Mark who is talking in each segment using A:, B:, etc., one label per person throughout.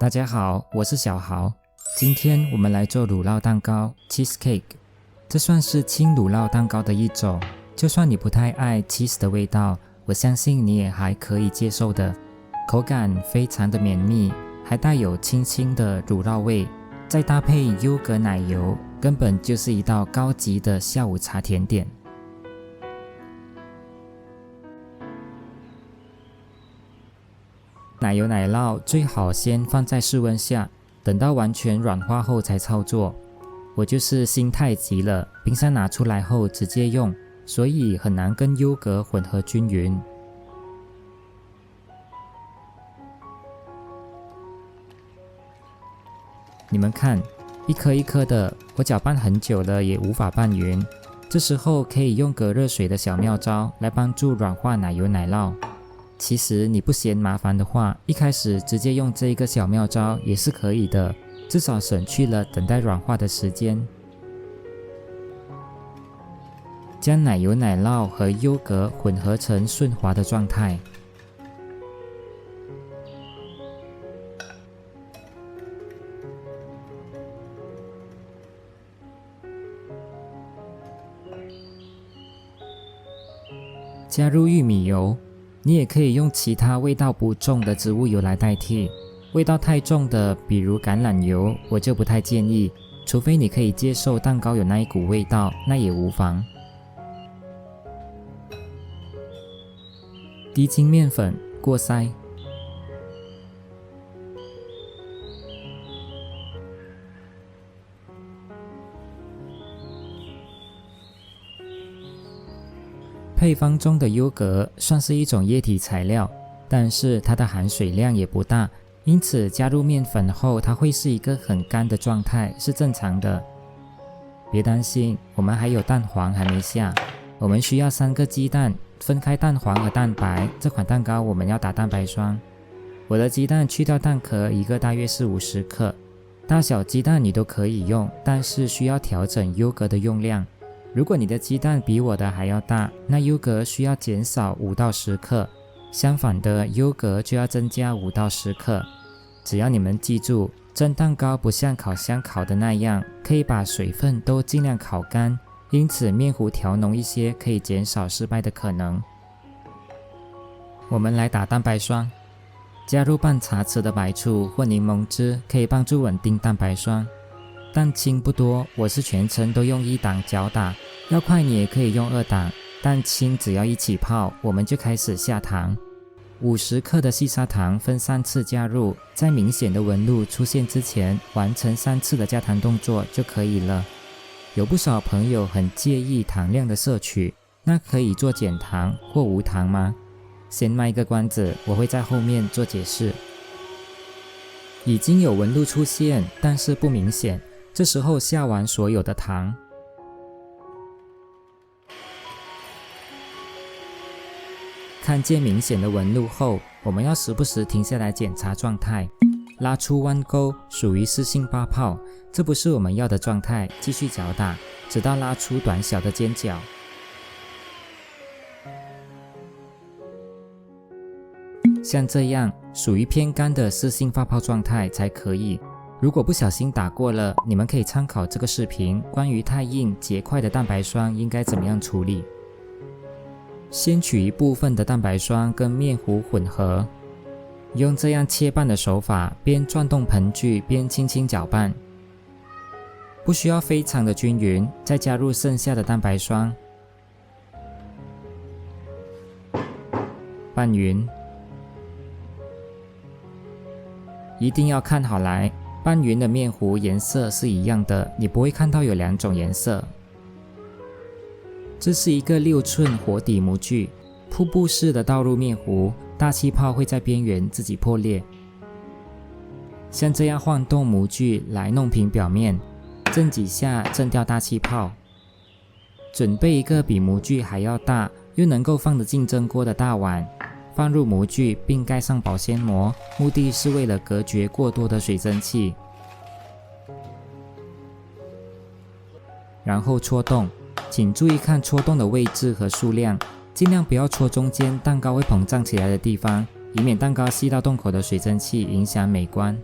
A: 大家好，我是小豪。今天我们来做乳酪蛋糕 cheesecake， 这算是轻乳酪蛋糕的一种。就算你不太爱 cheese 的味道，我相信你也还可以接受的。口感非常的绵密，还带有轻轻的乳酪味，再搭配优格奶油，根本就是一道高级的下午茶甜点。奶油奶酪最好先放在室温下，等到完全软化后才操作。我就是心太急了，冰箱拿出来后直接用，所以很难跟优格混合均匀。你们看，一颗一颗的，我搅拌很久了也无法拌匀。这时候可以用隔热水的小妙招来帮助软化奶油奶酪。其实你不嫌麻烦的话，一开始直接用这一个小妙招也是可以的，至少省去了等待软化的时间。将奶油奶酪和优格混合成顺滑的状态。加入玉米油，你也可以用其他味道不重的植物油来代替。味道太重的，比如橄榄油，我就不太建议，除非你可以接受蛋糕有那一股味道，那也无妨。低筋面粉过筛，配方中的优格算是一种液体材料，但是它的含水量也不大，因此加入面粉后它会是一个很干的状态，是正常的。别担心，我们还有蛋黄还没下。我们需要3个鸡蛋，分开蛋黄和蛋白。这款蛋糕我们要打蛋白霜。我的鸡蛋去掉蛋壳，一个大约是50克。大小鸡蛋你都可以用，但是需要调整优格的用量。如果你的鸡蛋比我的还要大，那优格需要减少5到10克，相反的，优格就要增加5到10克。只要你们记住，蒸蛋糕不像烤箱烤的那样，可以把水分都尽量烤干，因此面糊调浓一些，可以减少失败的可能。我们来打蛋白霜，加入半茶匙的白醋或柠檬汁，可以帮助稳定蛋白霜。蛋清不多，我是全程都用1档搅打，要快你也可以用2档。蛋清只要一起泡，我们就开始下糖。50克的细砂糖分3次加入，在明显的纹路出现之前，完成3次的加糖动作就可以了。有不少朋友很介意糖量的摄取，那可以做减糖或无糖吗？先卖一个关子，我会在后面做解释。已经有纹路出现，但是不明显。这时候下完所有的糖，看见明显的纹路后，我们要时不时停下来检查状态，拉出弯钩，属于四性八泡，这不是我们要的状态，继续搅打，直到拉出短小的尖角。像这样，属于偏干的四性发泡状态才可以。如果不小心打过了，你们可以参考这个视频，关于太硬结块的蛋白霜应该怎么样处理。先取一部分的蛋白霜跟面糊混合，用这样切拌的手法，边转动盆具边轻轻搅拌，不需要非常的均匀，再加入剩下的蛋白霜，拌匀。一定要看好来，拌匀的面糊颜色是一样的，你不会看到有2种颜色。这是一个6寸活底模具，瀑布式的倒入面糊，大气泡会在边缘自己破裂。像这样晃动模具来弄平表面，震几下震掉大气泡。准备一个比模具还要大，又能够放得进蒸锅的大碗，放入模具并盖上保鲜膜，目的是为了隔绝过多的水蒸气。然后戳洞，请注意看戳洞的位置和数量，尽量不要戳中间蛋糕会膨胀起来的地方，以免蛋糕吸到洞口的水蒸气影响美观。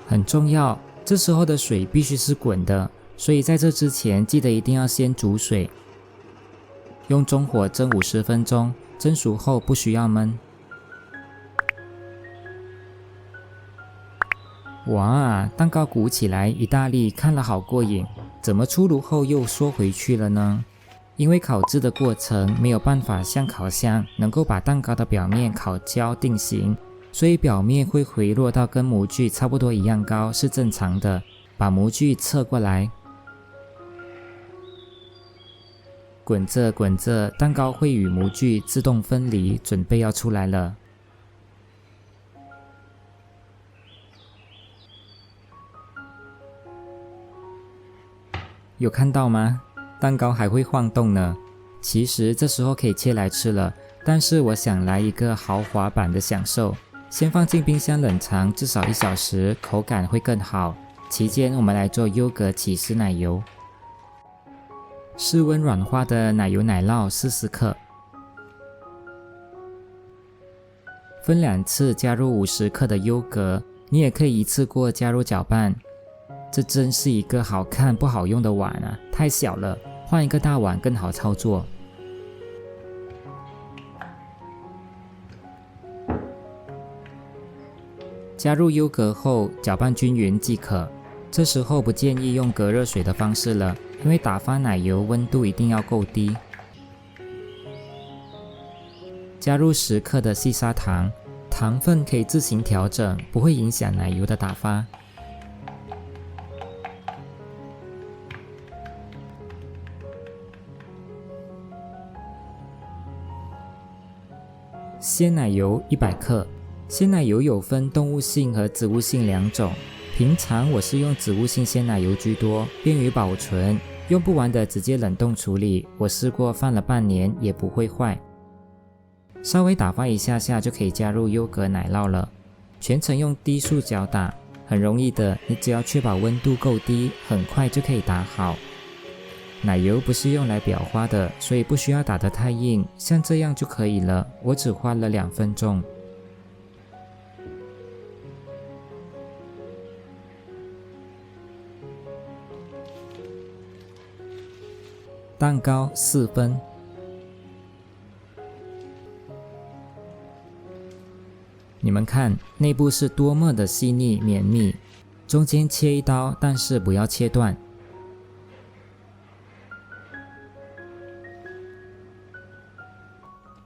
A: 很重要，这时候的水必须是滚的，所以在这之前记得一定要先煮水，用中火蒸50分钟，蒸熟后不需要焖。哇，蛋糕鼓起来一大粒，看了好过瘾，怎么出炉后又缩回去了呢？因为烤制的过程没有办法像烤箱能够把蛋糕的表面烤焦定型，所以表面会回落到跟模具差不多一样高是正常的。把模具侧过来，滚着滚着，蛋糕会与模具自动分离，准备要出来了。有看到吗？蛋糕还会晃动呢。其实这时候可以切来吃了，但是我想来一个豪华版的享受，先放进冰箱冷藏至少1小时，口感会更好。期间我们来做优格起司奶油，室温软化的奶油奶酪40克，分2次加入50克的优格，你也可以一次过加入搅拌。这真是一个好看不好用的碗啊，太小了，换一个大碗更好操作。加入优格后，搅拌均匀即可。这时候不建议用隔热水的方式了，因为打发奶油温度一定要够低。加入10克的细砂糖，糖分可以自行调整，不会影响奶油的打发。鲜奶油100克，鲜奶油有分动物性和植物性2种。平常我是用植物性鲜奶油居多，便于保存，用不完的直接冷冻处理。我试过放了半年也不会坏。稍微打发一下下就可以加入优格奶酪了，全程用低速搅打，很容易的，你只要确保温度够低，很快就可以打好。奶油不是用来裱花的，所以不需要打得太硬，像这样就可以了。我只花了2分钟。蛋糕4分，你们看内部是多么的细腻绵密，中间切一刀，但是不要切断。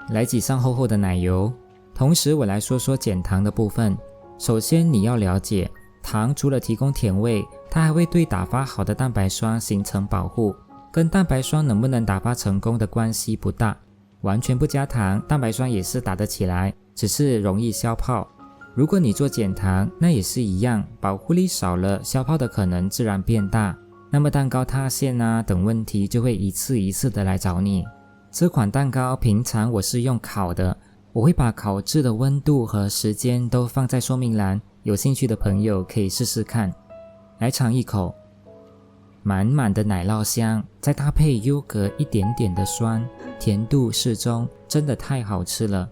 A: 来挤上厚厚的奶油，同时我来说说减糖的部分。首先你要了解，糖除了提供甜味，它还会对打发好的蛋白霜形成保护，跟蛋白霜能不能打发成功的关系不大。完全不加糖，蛋白霜也是打得起来，只是容易消泡。如果你做减糖，那也是一样，保护力少了，消泡的可能自然变大，那么蛋糕塌陷啊等问题就会一次一次的来找你。这款蛋糕平常我是用烤的，我会把烤制的温度和时间都放在说明栏，有兴趣的朋友可以试试看。来尝一口，满满的奶酪香，再搭配优格一点点的酸，甜度适中，真的太好吃了。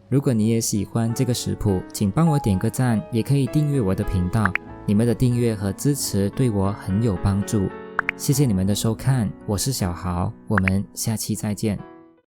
A: 如果你也喜欢这个食谱，请帮我点个赞，也可以订阅我的频道，你们的订阅和支持对我很有帮助。谢谢你们的收看，我是小豪，我们下期再见。